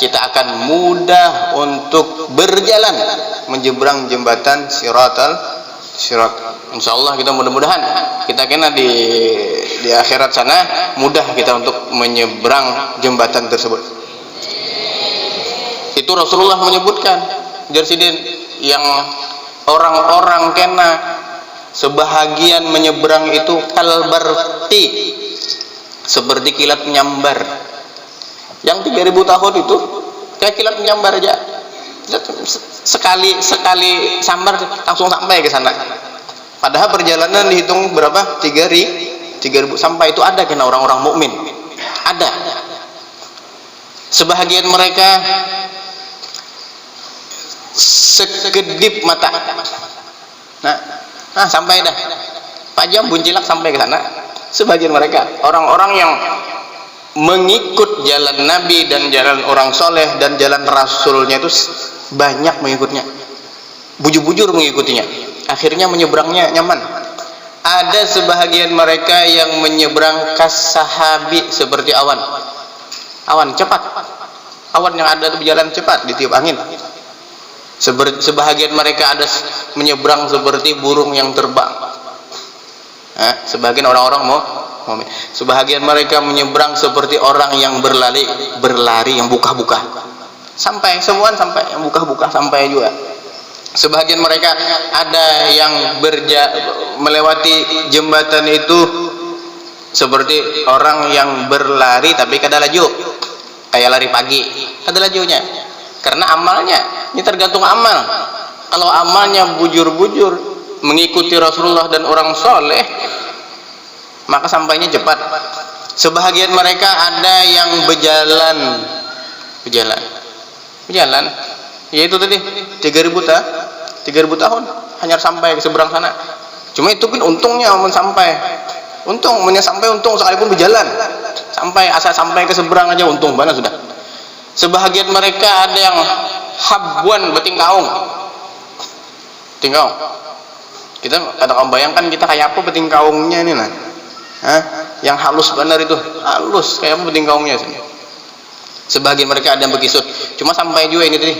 kita akan mudah untuk berjalan menyeberang jembatan sirat. Insya Allah kita mudah-mudahan kita kena di akhirat sana mudah kita untuk menyeberang jembatan tersebut. Itu Rasulullah menyebutkan, Jarsidin, yang orang-orang kena sebahagian menyeberang itu kalbarti, seperti kilat menyambar. Yang 3000 tahun itu kayak kilat menyambar aja, sekali sambar langsung sampai ke sana. Padahal perjalanan dihitung berapa? 3000 sampai itu ada kena orang-orang mukmin. Ada. Sebahagian mereka sekedip mata. Nah sampai dah. 4 jam buncilak sampai ke sana. Sebagian mereka orang-orang yang mengikut jalan Nabi dan jalan orang soleh dan jalan Rasulnya itu banyak mengikutnya, bujur-bujur mengikutinya, akhirnya menyeberangnya nyaman. Ada sebahagian mereka yang menyeberang kas-sahabi seperti awan cepat, awan yang ada berjalan cepat ditiup angin. Sebahagian mereka ada menyeberang seperti burung yang terbang. Sebagian orang-orang mukmin. Sebahagian mereka menyeberang seperti orang yang berlari yang buka-buka. Sampai semua sampai yang buka-buka sampai juga. Sebahagian mereka ada yang melewati jembatan itu seperti orang yang berlari tapi kada laju. Kayak lari pagi, kada lajunya. Karena amalnya, ini tergantung amal. Kalau amalnya bujur-bujur mengikuti Rasulullah dan orang soleh, maka sampainya cepat. Sebahagian mereka ada yang berjalan, yaitu tadi 3.000 tahun hanya sampai ke seberang sana. Cuma itu pun untungnya sampai, untung sekalipun berjalan asal sampai ke seberang aja untung banget sudah. Sebahagian mereka ada yang habwan betingkaung. Kita kadang bayangkan kita kayak apa betingkaungnya ini nah. Yang halus benar itu, halus kayak apa betingkaungnya. Sebahagian mereka ada yang berkisut. Cuma sampai juga ini tadi.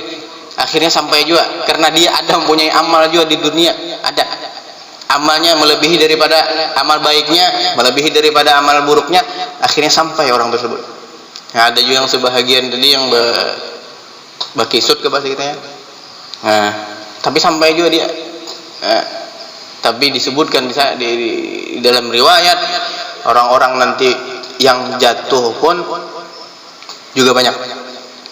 Akhirnya sampai juga karena dia ada mempunyai amal juga di dunia, ada. Amalnya melebihi daripada amal baiknya, melebihi daripada amal buruknya, akhirnya sampai orang tersebut. Nah, ada juga yang sebahagian tadi yang berkisut ke bahasa kita ya. Nah, tapi sampai juga dia. Tapi disebutkan di dalam riwayat orang-orang nanti yang jatuh pun juga banyak.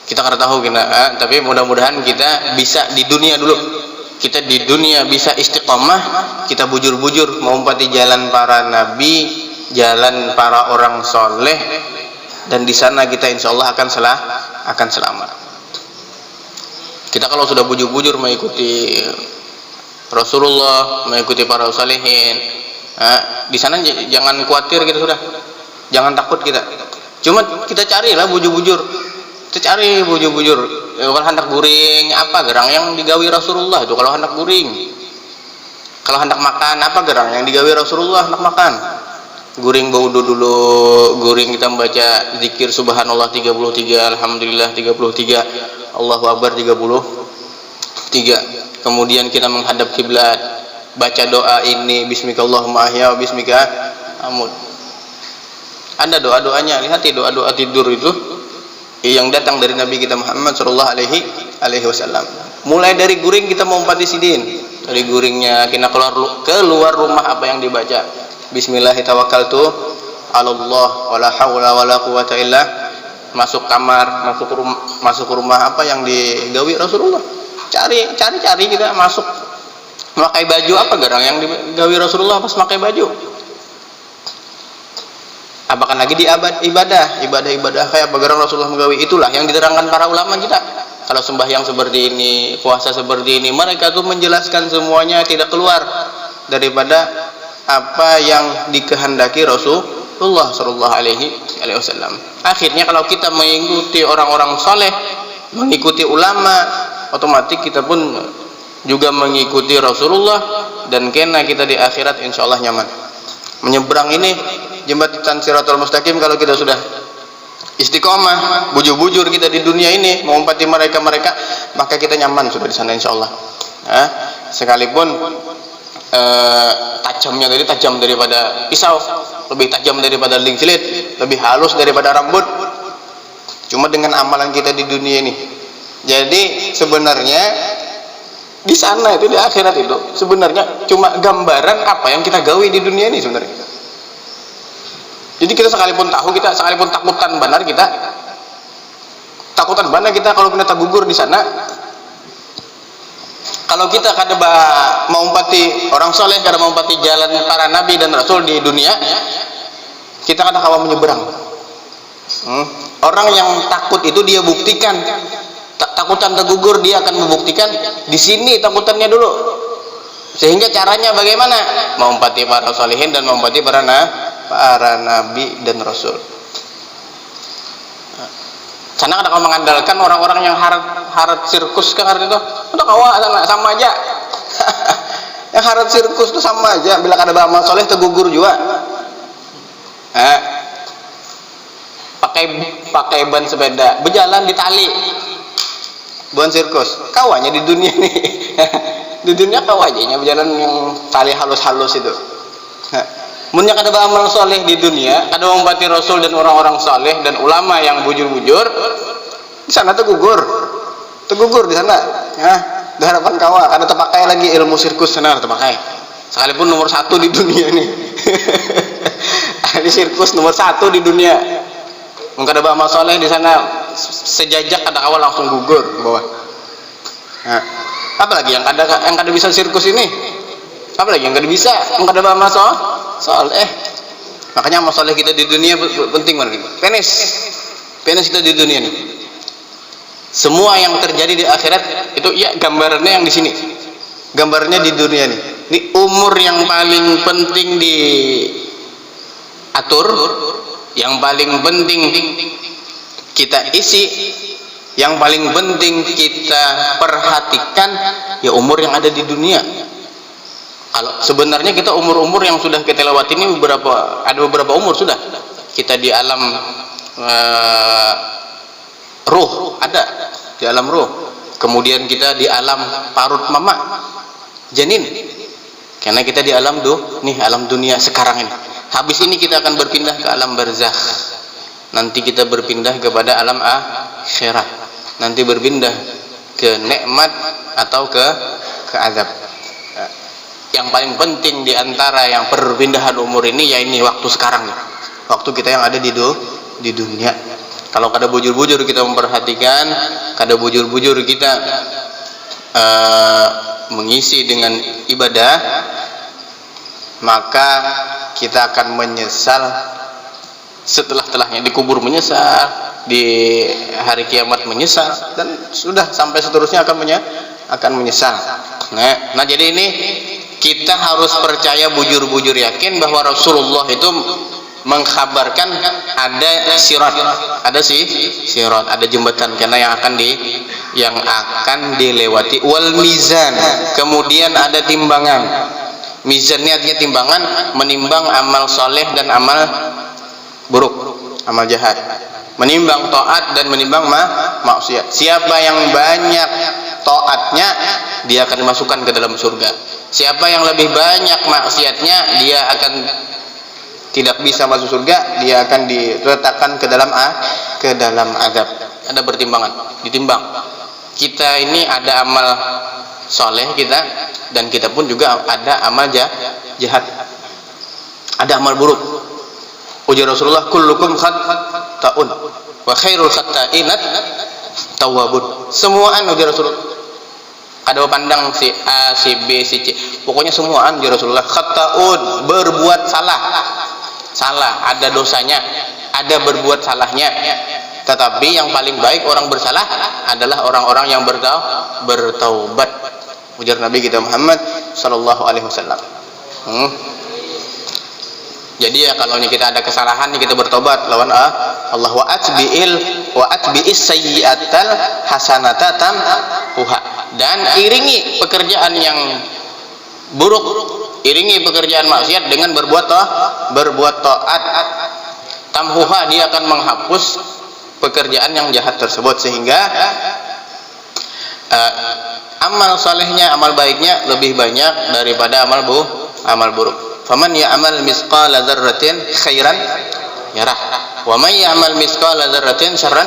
Kita kada tahu kita, tapi mudah-mudahan kita bisa di dunia dulu. Kita di dunia bisa istiqomah, kita bujur-bujur mengumpati jalan para nabi, jalan para orang soleh, dan di sana kita insya Allah akan selamat. Kita kalau sudah bujur-bujur mengikuti Rasulullah, mengikuti para salihin, di sana jangan khawatir kita sudah, jangan takut kita. Cuma kita carilah bujur-bujur, kalau hendak guring apa gerang yang digawi Rasulullah itu, kalau hendak guring, kalau hendak makan apa gerang yang digawi Rasulullah hendak makan. Guring baudu dulu, guring kita membaca zikir subhanallah 33, alhamdulillah 33, Allahu akbar 33. Kemudian kita menghadap kiblat, baca doa ini, bismikallahumma ahya wa bismika amut. Ada doa-doanya, lihat doa-doa tidur itu yang datang dari Nabi kita Muhammad sallallahu alaihi wasallam. Mulai dari guring kita mengumpati sidin, dari guringnya kita keluar rumah apa yang dibaca. Bismillahirrahmanirrahim. Allah wala haula wala quwata illa. Masuk kamar, masuk rumah apa yang digawi Rasulullah. Cari kita masuk. Memakai baju apa gerang yang digawi Rasulullah pas pakai baju. Apakah lagi di ibadah kayak apa gerang Rasulullah menggawi, itulah yang diterangkan para ulama kita. Kalau sembahyang seperti ini, puasa seperti ini, mereka tuh menjelaskan semuanya tidak keluar daripada apa yang dikehendaki Rasulullah sallallahu alaihi wasallam. Akhirnya kalau kita mengikuti orang-orang soleh, mengikuti ulama, otomatis kita pun juga mengikuti Rasulullah, dan kena kita di akhirat insyaallah nyaman. Menyeberang ini jembatan Shiratal Mustaqim, kalau kita sudah istiqomah, bujur-bujur kita di dunia ini mengumpati mereka, maka kita nyaman sudah di sana insyaallah. Sekalipun tajamnya tadi tajam daripada pisau, lebih tajam daripada link jilid, lebih halus daripada rambut, cuma dengan amalan kita di dunia ini. Jadi sebenarnya di sana itu, di akhirat itu sebenarnya cuma gambaran apa yang kita gawi di dunia ini sebenarnya. Jadi kita sekalipun takutan benar kita kalau kena gugur di sana. Kalau kita kada mau umpati orang soleh, kada mau umpati jalan para nabi dan rasul di dunia, kita kada kawa menyeberang. Orang yang takut itu dia buktikan, takutan tergugur, dia akan membuktikan di sini takutannya dulu. Sehingga caranya bagaimana? Mengumpati para salihin dan mengumpati para nabi dan rasul. Sana ada kalau mengandalkan orang-orang yang harat sirkus kan itu udah kawa sama aja. Yang harat sirkus itu sama aja. Bila ada amal soleh tergugur juga. Pakai ban sepeda, berjalan di tali. Bukan sirkus. Kawanya di dunia nih. Di dunia kawanya berjalan yang tali halus-halus itu. Munnya kada beramal soleh di dunia, kada menghormati Rasul dan orang-orang soleh dan ulama yang bujur-bujur, di sana tergugur di sana. Di hadapan kawa, kada terpakai lagi ilmu sirkus sana, terpakai. Sekalipun nomor 1 di dunia nih, ahli sirkus nomor 1 di dunia, mungkin ada beramal soleh di sana, sejajak kada kawa langsung gugur ke bawah. Apalagi yang kada bisa sirkus ini? Apalagi yang kada bisa, yang kada beramal soleh. Makanya amal soleh kita di dunia penting banget. Penis kita di dunia nih. Semua yang terjadi di akhirat itu ya gambarnya yang di sini. Gambarnya di dunia nih. Ini umur yang paling penting diatur, yang paling penting kita isi, yang paling penting kita perhatikan ya umur yang ada di dunia. Kalau sebenarnya kita umur-umur yang sudah kita lewati ini ada beberapa umur sudah. Kita di alam ruh, ada di alam ruh. Kemudian kita di alam parut mama, janin. Karena kita di alam alam dunia sekarang ini. Habis ini kita akan berpindah ke alam barzakh. Nanti kita berpindah kepada alam akhirat. Nanti berpindah ke nikmat atau ke azab. Yang paling penting di antara yang perpindahan umur ini ya ini waktu sekarang nih. Waktu kita yang ada di dunia. Kalau kada bujur-bujur kita memperhatikan, kada bujur-bujur kita mengisi dengan ibadah, maka kita akan menyesal setelah-telahnya, di kubur menyesal, di hari kiamat menyesal, dan sudah sampai seterusnya akan menyesal. Nah jadi ini kita harus percaya bujur-bujur yakin bahwa Rasulullah itu mengkhabarkan ada sirat, ada jembatan karena yang akan dilewati, wal mizan, kemudian ada timbangan. Mizan ini artinya timbangan, menimbang amal soleh dan amal buruk, amal jahat, menimbang taat dan menimbang maksiat. Siapa yang banyak taatnya, dia akan dimasukkan ke dalam surga. Siapa yang lebih banyak maksiatnya, dia akan tidak bisa masuk surga, dia akan diletakkan ke dalam azab. Ada pertimbangan, ditimbang. Kita ini ada amal soleh kita, dan kita pun juga ada amal jahat, ada amal buruk. Ujar Rasulullah, kullukum khatta'un wa khairul khatta'inat tawwabun. Semuaan ujar Rasulullah. Ada pandang si A, si B, si C, pokoknya semuaan ujar Rasulullah. Khatta'un, berbuat salah, ada dosanya, ada berbuat salahnya. Tetapi yang paling baik orang bersalah adalah orang-orang yang bertaubat. Ujar Nabi kita Muhammad sallallahu alaihi wasallam. Jadi ya kalau kita ada kesalahan kita bertobat lawan Allah, wa atbi'is sayyi'atal hasanata tamhuha, dan iringi pekerjaan yang buruk, iringi pekerjaan maksiat dengan berbuat taat. Tamhuha, dia akan menghapus pekerjaan yang jahat tersebut, sehingga amal salehnya, amal baiknya lebih banyak daripada amal buruk. Faman ya'mal misqala dzarratin khairan yarah, wa may ya'mal misqala dzarratin syarran.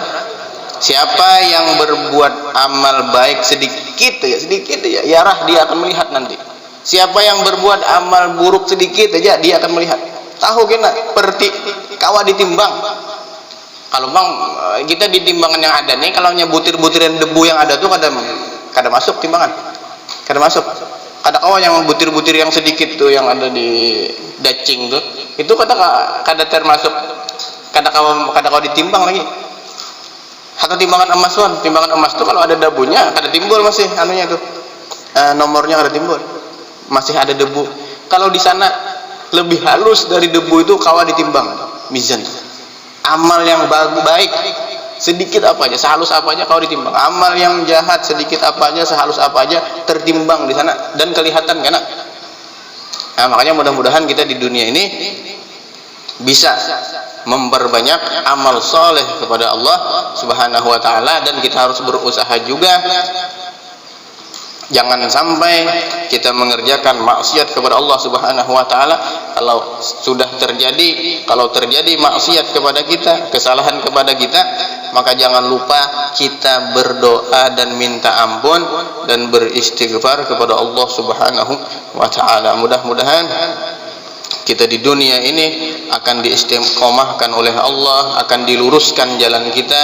Siapa yang berbuat amal baik sedikit ya, yarah, dia akan melihat nanti. Siapa yang berbuat amal buruk sedikit aja, dia akan melihat. Tahu kena kawa ditimbang. Kalau bang kita di timbangan yang ada nih, kalau butir-butiran debu yang ada tuh kada masuk timbangan, kada masuk. Ada kawan yang butir-butir yang sedikit tuh yang ada di dacing tuh, itu kada termasuk, kada kau ditimbang lagi. Atau timbangan emas tuh, timbangan emas tuh kalau ada debunya kada timbul, masih anunya tuh nomornya kada timbul, masih ada debu. Kalau di sana lebih halus dari debu itu kawa ditimbang mizan. Amal yang baik sedikit apa aja, sehalus apa aja kau ditimbang. Amal yang jahat sedikit apa aja, sehalus apa aja tertimbang di sana dan kelihatan kan. Nah, makanya mudah-mudahan kita di dunia ini bisa memperbanyak amal soleh kepada Allah Subhanahu wa taala, dan kita harus berusaha juga jangan sampai kita mengerjakan maksiat kepada Allah Subhanahu wa taala. Kalau terjadi maksiat kepada kita, kesalahan kepada kita, maka jangan lupa kita berdoa dan minta ampun dan beristighfar kepada Allah Subhanahu wa taala. Mudah-mudahan kita di dunia ini akan diistiqomahkan oleh Allah, akan diluruskan jalan kita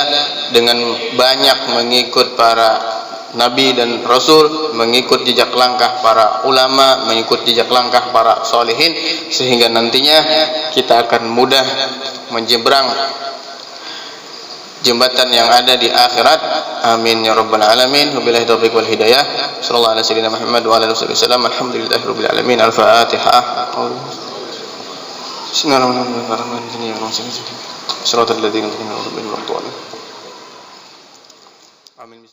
dengan banyak mengikut para Nabi dan Rasul, mengikut jejak langkah para ulama, mengikut jejak langkah para solihin, sehingga nantinya kita akan mudah menyeberang jembatan yang ada di akhirat. Amin ya rabbal alamin. Wabillahi taufiq wal hidayah. Sallallahu alaihi wasallam Muhammad wa ala alihi wasallam. Alhamdulillahirabbil alamin. Al-Fatihah. Bismillahirrahmanirrahim. Shiratal ladzina an'amta alaihim ghairil maghdubi alaihim. Amin.